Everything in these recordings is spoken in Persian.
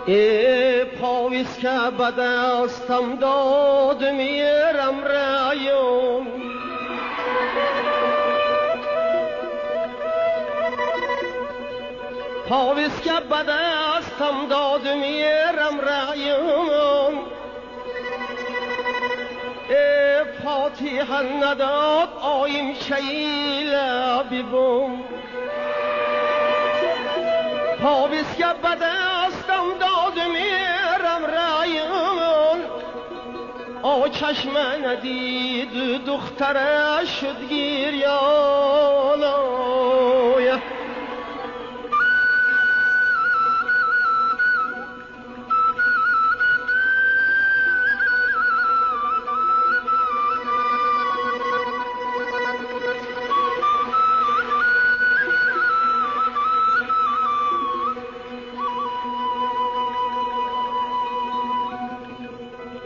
ای پاویز که به دستم داد میرم رایم، پاویز که به دستم داد میرم رایم، ای فاتحه نداد آیم شیله ببوم، پاویز که به دستم داد میرم رایم، آ چشم ندید دختره شد گریان.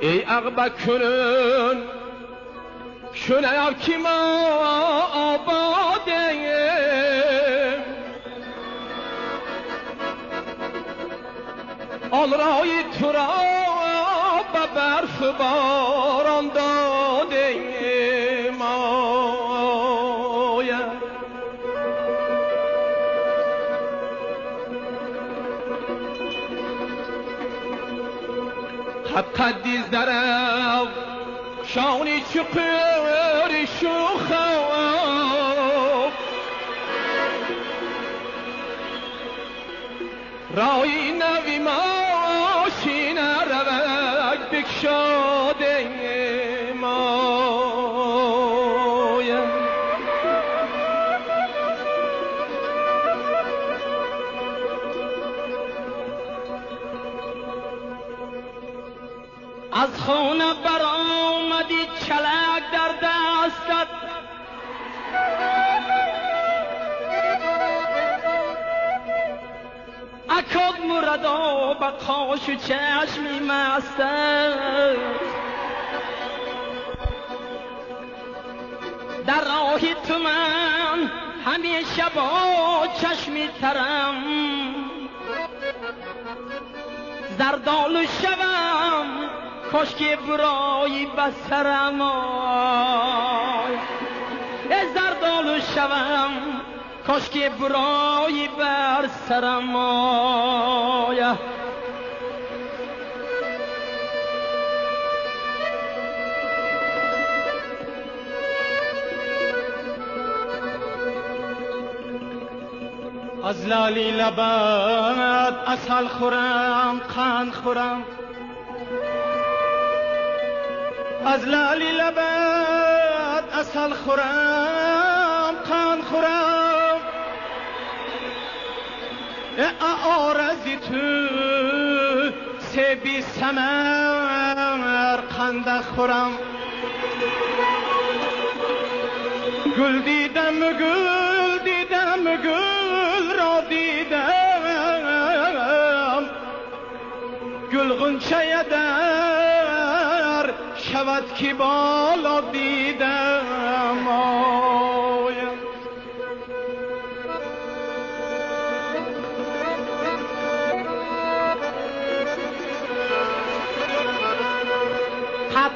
ای عقبه کنن شنر که ما آباده، آن رای تو را به برف باران داده مایا. حتی دیز درم شانی چقر شوخم، رای نوی ماشین روک بکشاده مایا. از خانه برآمدی چلک در دستت، اکاد مردا به قاش و چشمی مستت، در راه تو من همیشه با چشمی ترم، زردالو شوم کاش که برایی بسرم، زردالو شوم کاش که برایی بر سرم. از لالی لبت عسل خورم قند خورم، از لالی لبت عسل خورم قند خورم، آرزی تو سبی سمر قند خورم، گل دیدم گل دیدم گل را دیدم، گل غنچه در شود که بالا دیدم.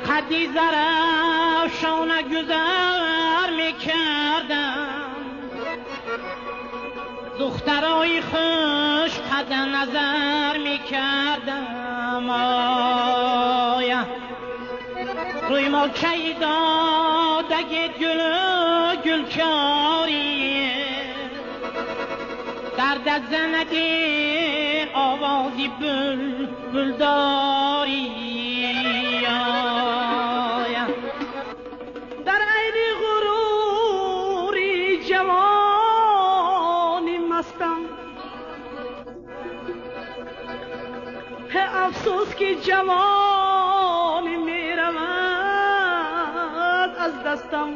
قدی زرفشانه گذر میکردم، دخترای خوش قد نظر میکردم. روی ما کی دادگ گلکاری، درد زندی آوازی بلبل داری. در عین غروری جوانی مستم، افسوس که جوانی میرود از دستم،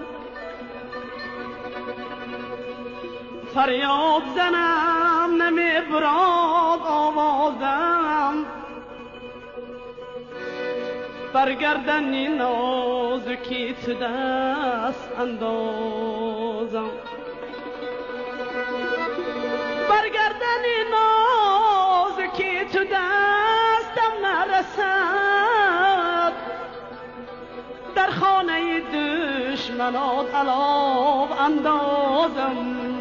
فریاد زنم نمیبراد آوازم، برگردنی نازکی تو دست اندازم، برگردنی نازکی تو دست خانه دشمنات علاو اندازم